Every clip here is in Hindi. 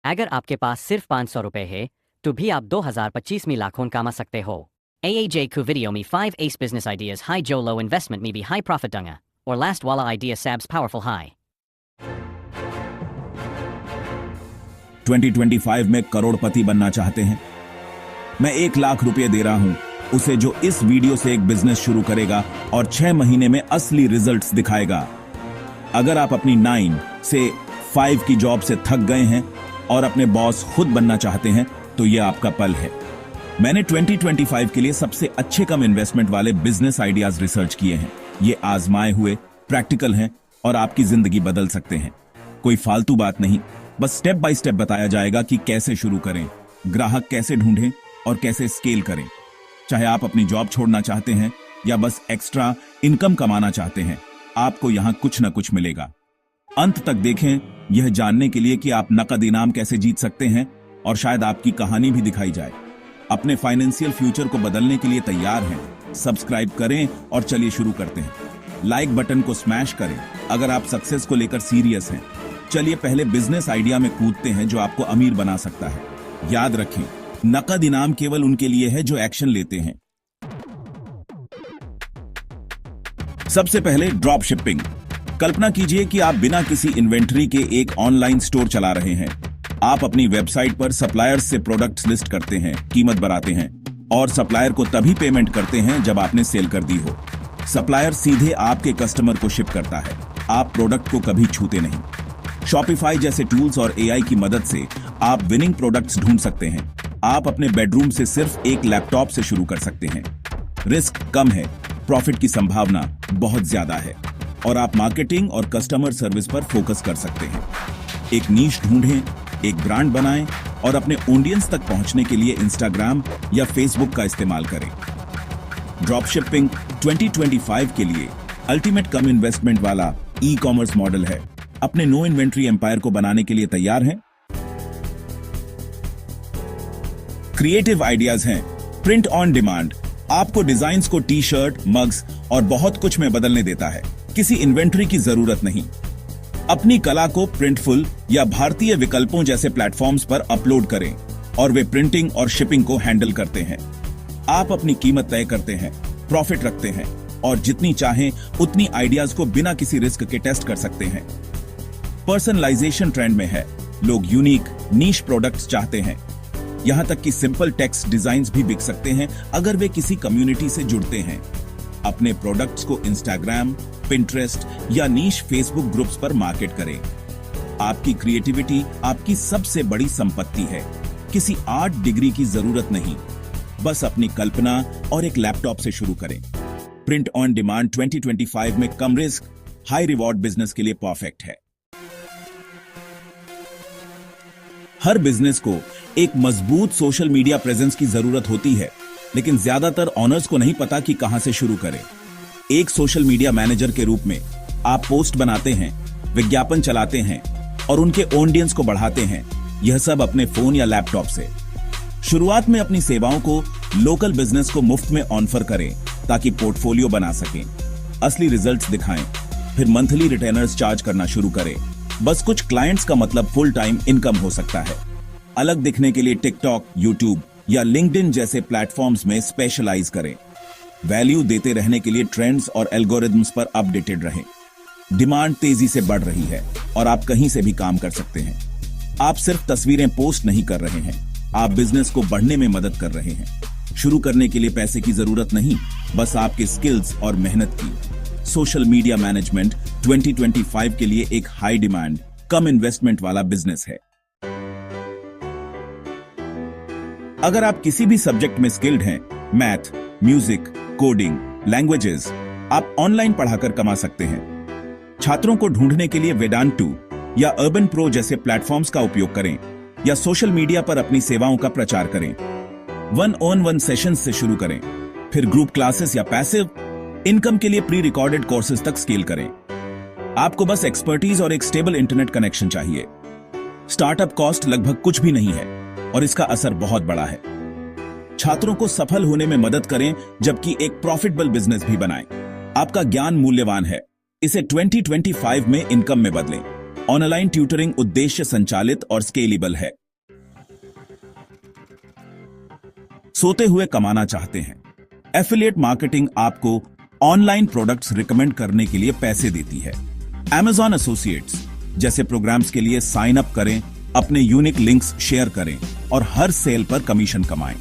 अगर आपके पास सिर्फ 500 रुपए है तो भी आप 2025 में लाखों कमा सकते हो। AAJ ku video me 5 ace business ideas high Joe low investment me be high profit dunga or last wala idea sabs powerful high। 2025 में करोड़पति बनना चाहते हैं? मैं 1 लाख रुपए दे रहा हूं उसे जो इस वीडियो से एक बिजनेस शुरू करेगा और 6 महीने में असली रिजल्ट्स दिखाएगा। अगर आप अपनी 9 से 5 की जॉब से थक गए हैं और अपने बॉस खुद बनना चाहते हैं तो यह आपका पल है। मैंने 2025 के लिए सबसे अच्छे कम इन्वेस्टमेंट वाले बिजनेस आइडियाज रिसर्च किए हैं। ये आजमाए हुए, प्रैक्टिकल हैं और आपकी जिंदगी बदल सकते हैं। कोई फालतू बात नहीं, बस स्टेप बाय स्टेप बताया जाएगा कि कैसे शुरू करें, ग्राहक कैसे ढूंढें और कैसे स्केल करें। चाहे आप अपनी जॉब छोड़ना चाहते हैं या बस एक्स्ट्रा इनकम कमाना चाहते हैं, आपको यहां कुछ न कुछ मिलेगा। अंत तक देखें यह जानने के लिए कि आप नकद इनाम कैसे जीत सकते हैं और शायद आपकी कहानी भी दिखाई जाए। अपने फाइनेंशियल फ्यूचर को बदलने के लिए तैयार हैं? सब्सक्राइब करें और चलिए शुरू करते हैं। लाइक बटन को स्मैश करें अगर आप सक्सेस को लेकर सीरियस हैं। चलिए पहले बिजनेस आइडिया में कूदते हैं जो आपको अमीर बना सकता है। याद रखें, नकद इनाम केवल उनके लिए है जो एक्शन लेते हैं। सबसे पहले ड्रॉप शिपिंग। कल्पना कीजिए कि आप बिना किसी इन्वेंटरी के एक ऑनलाइन स्टोर चला रहे हैं। आप अपनी वेबसाइट पर सप्लायर्स से प्रोडक्ट्स लिस्ट करते हैं, कीमत बढ़ाते हैं और सप्लायर को तभी पेमेंट करते हैं जब आपने सेल कर दी हो। सप्लायर सीधे आपके कस्टमर को शिप करता है, आप प्रोडक्ट को कभी छूते नहीं। शॉपिफाई जैसे टूल्स और एआई की मदद से आप विनिंग प्रोडक्ट्स ढूंढ सकते हैं। आप अपने बेडरूम से सिर्फ एक लैपटॉप से शुरू कर सकते हैं। रिस्क कम है, प्रॉफिट की संभावना बहुत ज्यादा है और आप मार्केटिंग और कस्टमर सर्विस पर फोकस कर सकते हैं। एक नीश ढूंढें, एक ब्रांड बनाएं और अपने ऑडियंस तक पहुंचने के लिए इंस्टाग्राम या फेसबुक का इस्तेमाल करें। ड्रॉप शिपिंग 2025 के लिए अल्टीमेट कम इन्वेस्टमेंट वाला ई कॉमर्स मॉडल है। अपने नो इन्वेंट्री एम्पायर को बनाने के लिए तैयार हैं? क्रिएटिव आइडियाज हैं। प्रिंट ऑन डिमांड आपको डिजाइन्स को टी शर्ट, मग्स और बहुत कुछ में बदलने देता है। किसी इन्वेंट्री की जरूरत नहीं। अपनी कला को प्रिंटफुल या भारतीय विकल्पों जैसे प्लेटफॉर्म्स पर अपलोड करें और वे प्रिंटिंग और शिपिंग को हैंडल करते हैं। आप अपनी कीमत तय करते हैं, प्रॉफिट रखते हैं और जितनी चाहें उतनी आइडियाज को बिना किसी रिस्क के टेस्ट कर सकते हैं। पर्सनलाइजेशन ट्रेंड में है। लोग यूनिक, नीश प्रोडक्ट्स चाहते हैं। यहां तक कि सिंपल टेक्स्ट डिजाइन्स भी बिक सकते हैं अगर वे किसी कम्युनिटी से जुड़ते हैं। अपने प्रोडक्ट्स को इंस्टाग्राम, पिंटरेस्ट या नीश फेसबुक ग्रुप्स पर मार्केट करें। आपकी क्रिएटिविटी आपकी सबसे बड़ी संपत्ति है। किसी आर्ट डिग्री की जरूरत नहीं, बस अपनी कल्पना और एक लैपटॉप से शुरू करें। प्रिंट ऑन डिमांड 2025 में कम रिस्क, हाई रिवॉर्ड बिजनेस के लिए परफेक्ट है। हर बिजनेस को एक मजबूत सोशल मीडिया प्रेजेंस की जरूरत होती है, लेकिन ज्यादातर ऑनर्स को नहीं पता कि कहां से शुरू करें। एक सोशल मीडिया मैनेजर के रूप में आप पोस्ट बनाते हैं, विज्ञापन चलाते हैं और उनके ऑडियंस को बढ़ाते हैं। यह सब अपने फोन या लैपटॉप से। शुरुआत में अपनी सेवाओं को लोकल बिजनेस को मुफ्त में ऑफर करें ताकि पोर्टफोलियो बना सकें, असली रिजल्ट्स दिखाएं, फिर मंथली रिटेनर्स चार्ज करना शुरू करें। बस कुछ क्लाइंट्स का मतलब फुल टाइम इनकम हो सकता है। अलग दिखने के लिए टिकटॉक, यूट्यूब या लिंक्डइन जैसे प्लेटफॉर्म्स में स्पेशलाइज करें। वैल्यू देते रहने के लिए ट्रेंड्स और एल्गोरिथम्स पर अपडेटेड रहें। डिमांड तेजी से बढ़ रही है और आप कहीं से भी काम कर सकते हैं। आप सिर्फ तस्वीरें पोस्ट नहीं कर रहे हैं, आप बिजनेस को बढ़ने में मदद कर रहे हैं। शुरू करने के लिए पैसे की जरूरत नहीं, बस आपके स्किल्स और मेहनत की। सोशल मीडिया मैनेजमेंट 2025 के लिए एक हाई डिमांड, कम इन्वेस्टमेंट वाला बिजनेस है। अगर आप किसी भी सब्जेक्ट में स्किल्ड हैं, मैथ, म्यूजिक, कोडिंग, लैंग्वेजेस, आप ऑनलाइन पढ़ाकर कमा सकते हैं। छात्रों को ढूंढने के लिए वेदांतु या अर्बन प्रो जैसे प्लेटफॉर्म्स का उपयोग करें या सोशल मीडिया पर अपनी सेवाओं का प्रचार करें। 1-on-1 सेशंस से शुरू करें, फिर ग्रुप क्लासेस या पैसिव इनकम के लिए प्री रिकॉर्डेड कोर्सेज तक स्केल करें। आपको बस एक्सपर्टीज और एक स्टेबल इंटरनेट कनेक्शन चाहिए। स्टार्टअप कॉस्ट लगभग कुछ भी नहीं है और इसका असर बहुत बड़ा है। छात्रों को सफल होने में मदद करें जबकि एक प्रॉफिटेबल बिजनेस भी बनाएं। आपका ज्ञान मूल्यवान है, इसे 2025 में इनकम में बदलें ऑनलाइन ट्यूटरिंग उद्देश्य संचालित और स्केलेबल है। सोते हुए कमाना चाहते हैं? एफिलिएट मार्केटिंग आपको ऑनलाइन प्रोडक्ट्स रिकमेंड करने के लिए पैसे देती है। Amazon एसोसिएट्स जैसे प्रोग्राम्स के लिए साइन अप करें, अपने यूनिक लिंक्स शेयर करें और हर सेल पर कमीशन कमाएं।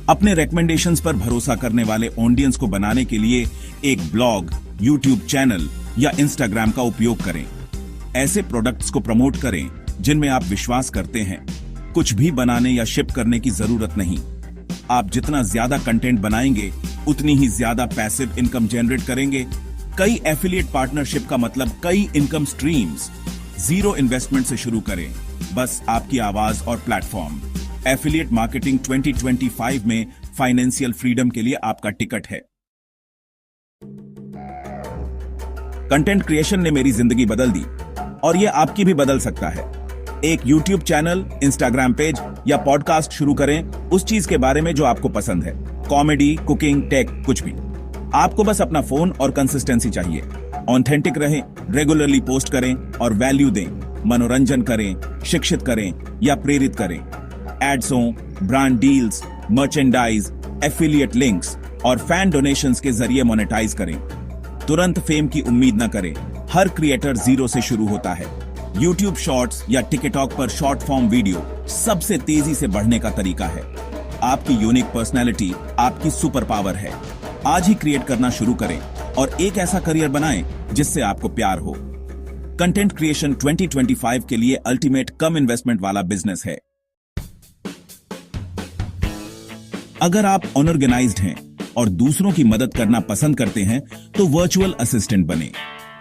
अपने रिकमेंडेशंस पर भरोसा करने वाले ऑडियंस को बनाने के लिए एक ब्लॉग, यूट्यूब चैनल या इंस्टाग्राम का उपयोग करें। ऐसे प्रोडक्ट्स को प्रमोट करें जिनमें आप विश्वास करते हैं। कुछ भी बनाने या शिप करने की जरूरत नहीं। आप जितना ज्यादा कंटेंट बनाएंगे उतनी ही ज्यादा पैसिव इनकम जनरेट करेंगे। कई एफिलिएट पार्टनरशिप का मतलब कई इनकम स्ट्रीम्स। जीरो इन्वेस्टमेंट से शुरू करें, बस आपकी आवाज और प्लेटफॉर्म। एफिलिएट मार्केटिंग 2025 में फाइनेंशियल फ्रीडम के लिए आपका टिकट है। कंटेंट क्रिएशन ने मेरी जिंदगी बदल दी और यह आपकी भी बदल सकता है। एक यूट्यूब चैनल, इंस्टाग्राम पेज या पॉडकास्ट शुरू करें उस चीज के बारे में जो आपको पसंद है। कॉमेडी, कुकिंग, टेक, कुछ भी। आपको बस अपना फोन और कंसिस्टेंसी चाहिए। ऑथेंटिक रहें, रेगुलरली पोस्ट करें और वैल्यू दें। मनोरंजन करें, शिक्षित करें या प्रेरित करें। एड्स हों, brand deals, merchandise, affiliate links और फैन डोनेशंस के जरिए मोनेटाइज करें। तुरंत फेम की उम्मीद न करें। हर क्रिएटर जीरो से शुरू होता है। यूट्यूब शॉर्ट्स या टिकटॉक पर शॉर्ट फॉर्म वीडियो सबसे तेजी से बढ़ने का तरीका है। आपकी यूनिक पर्सनैलिटी आपकी सुपर पावर है। आज ही क्रिएट करना शुरू करें और एक ऐसा करियर बनाएं जिससे आपको प्यार हो। कंटेंट क्रिएशन 2025 के लिए अल्टीमेट कम इन्वेस्टमेंट वाला बिजनेस है। अगर आप अनऑर्गेनाइज्ड हैं और दूसरों की मदद करना पसंद करते हैं तो वर्चुअल असिस्टेंट बने।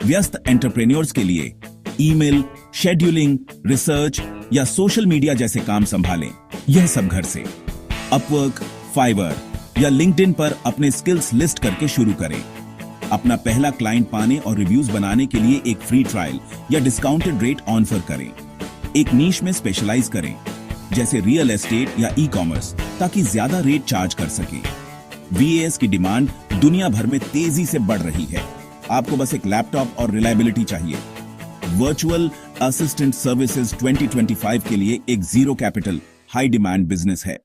व्यस्त एंटरप्रेन्योर्स के लिए ईमेल, शेड्यूलिंग, रिसर्च या सोशल मीडिया जैसे काम संभालें। यह सब घर से। अपवर्क, फाइवर या लिंक्डइन पर अपने स्किल्स लिस्ट करके शुरू करें। अपना पहला क्लाइंट पाने और रिव्यूज बनाने के लिए एक फ्री ट्रायल या डिस्काउंटेड रेट ऑफर करें। एक नीश में स्पेशलाइज करें, जैसे रियल एस्टेट या ई कॉमर्स, ताकि ज्यादा रेट चार्ज कर सके। वीएएस की डिमांड दुनिया भर में तेजी से बढ़ रही है। आपको बस एक लैपटॉप और रिलायबिलिटी चाहिए। वर्चुअल असिस्टेंट सर्विसेज 2025 के लिए एक zero capital, high demand business है।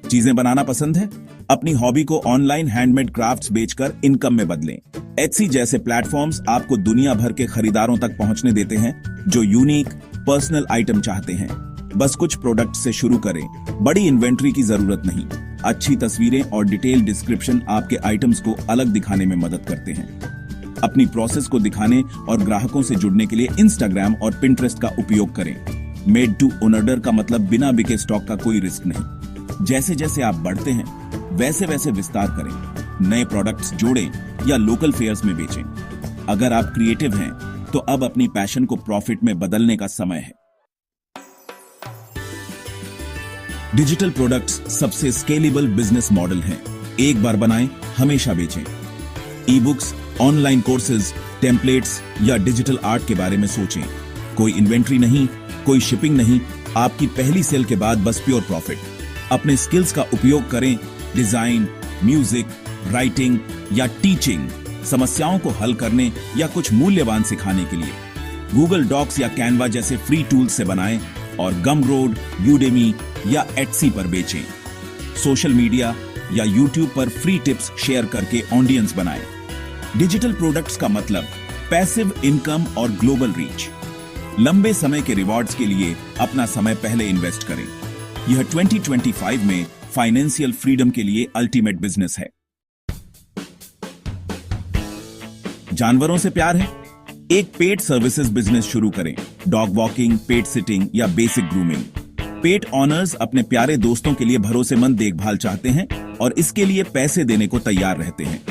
चीजें बनाना पसंद है? अपनी हॉबी को ऑनलाइन हैंडमेड क्राफ्ट्स बेचकर इनकम में बदलें। एटसी जैसे प्लेटफॉर्म्स आपको दुनिया भर के खरीदारों तक पहुंचने देते हैं जो यूनिक, पर्सनल आइटम चाहते हैं। बस कुछ प्रोडक्ट से शुरू करें। बड़ी इन्वेंट्री की जरूरत नहीं। अच्छी तस्वीरें और डिटेल डिस्क्रिप्शन आपके आइटम्स को अलग दिखाने में मदद करते हैं। अपनी प्रोसेस को दिखाने और ग्राहकों से जुड़ने के लिए इंस्टाग्राम और पिंटरेस्ट का उपयोग करें। मेड टू ऑर्डर का मतलब बिना बिके स्टॉक का कोई रिस्क नहीं। जैसे जैसे आप बढ़ते हैं वैसे वैसे विस्तार करें। नए प्रोडक्ट्स जोड़ें या लोकल फेयर्स में बेचें। अगर आप क्रिएटिव हैं तो अब अपनी पैशन को प्रॉफिट में बदलने का समय है। डिजिटल प्रोडक्ट्स सबसे स्केलेबल बिजनेस मॉडल हैं। एक बार बनाएं, हमेशा बेचें। E books, online courses, templates या डिजिटल आर्ट के बारे में सोचें। कोई इन्वेंट्री नहीं, कोई शिपिंग नहीं। आपकी पहली सेल के बाद बस प्योर प्रॉफिट। अपने स्किल्स का उपयोग करें। डिजाइन, म्यूजिक, राइटिंग या टीचिंग, समस्याओं को हल करने या कुछ मूल्यवान सिखाने के लिए। गूगल डॉक्स या कैनवा जैसे फ्री टूल्स से बनाएं और गमरोड, यूडेमी या एटसी पर बेचें। सोशल मीडिया या यूट्यूब पर फ्री टिप्स शेयर करके ऑडियंस बनाएं। डिजिटल प्रोडक्ट्स का मतलब पैसिव इनकम और ग्लोबल रीच। लंबे समय के रिवॉर्ड्स के लिए अपना समय पहले इन्वेस्ट करें। यह 2025 में फाइनेंशियल फ्रीडम के लिए अल्टीमेट बिजनेस है। जानवरों से प्यार है? एक पेट सर्विसेज बिजनेस शुरू करें। डॉग वॉकिंग, पेट सिटिंग या बेसिक ग्रूमिंग। पेट ऑनर्स अपने प्यारे दोस्तों के लिए भरोसेमंद देखभाल चाहते हैं और इसके लिए पैसे देने को तैयार रहते हैं।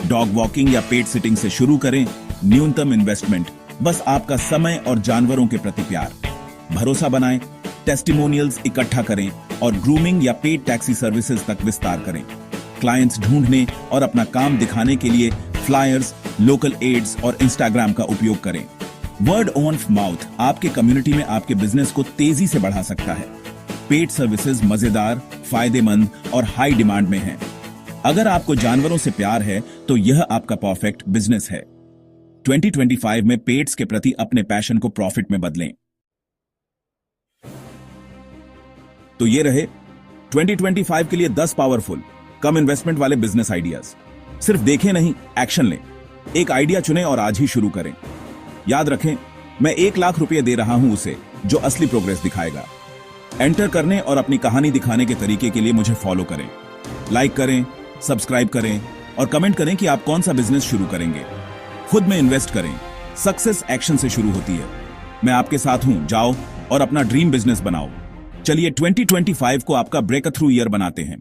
डॉग वॉकिंग या पेट सिटिंग से शुरू करें। न्यूनतम इन्वेस्टमेंट, बस आपका समय और जानवरों के प्रति प्यार। भरोसा बनाएं, टेस्टिमोनियल्स इकट्ठा करें और ग्रूमिंग या पेट टैक्सी सर्विसेज तक विस्तार करें। क्लाइंट्स ढूंढने और अपना काम दिखाने के लिए फ्लायर्स, लोकल एड्स और इंस्टाग्राम का उपयोग करें। वर्ड ऑफ माउथ आपके कम्युनिटी में आपके बिजनेस को तेजी से बढ़ा सकता है। पेट सर्विसेज मजेदार, फायदेमंद और हाई डिमांड में हैं। अगर आपको जानवरों से प्यार है तो यह आपका परफेक्ट बिजनेस है। 2025 में पेट्स के प्रति अपने पैशन को प्रॉफिट में बदलें। तो ये रहे 2025 के लिए 10 पावरफुल कम इन्वेस्टमेंट वाले बिजनेस आइडियाज। सिर्फ देखें नहीं, एक्शन लें। एक आइडिया चुनें और आज ही शुरू करें। याद रखें, मैं 1 लाख रुपए दे रहा हूं उसे जो असली प्रोग्रेस दिखाएगा। एंटर करने और अपनी कहानी दिखाने के तरीके के लिए मुझे फॉलो करें, लाइक करें, सब्सक्राइब करें और कमेंट करें कि आप कौन सा बिजनेस शुरू करेंगे। खुद में इन्वेस्ट करें। सक्सेस एक्शन से शुरू होती है। मैं आपके साथ हूं। जाओ और अपना ड्रीम बिजनेस बनाओ। चलिए 2025 को आपका ब्रेक थ्रू ईयर बनाते हैं।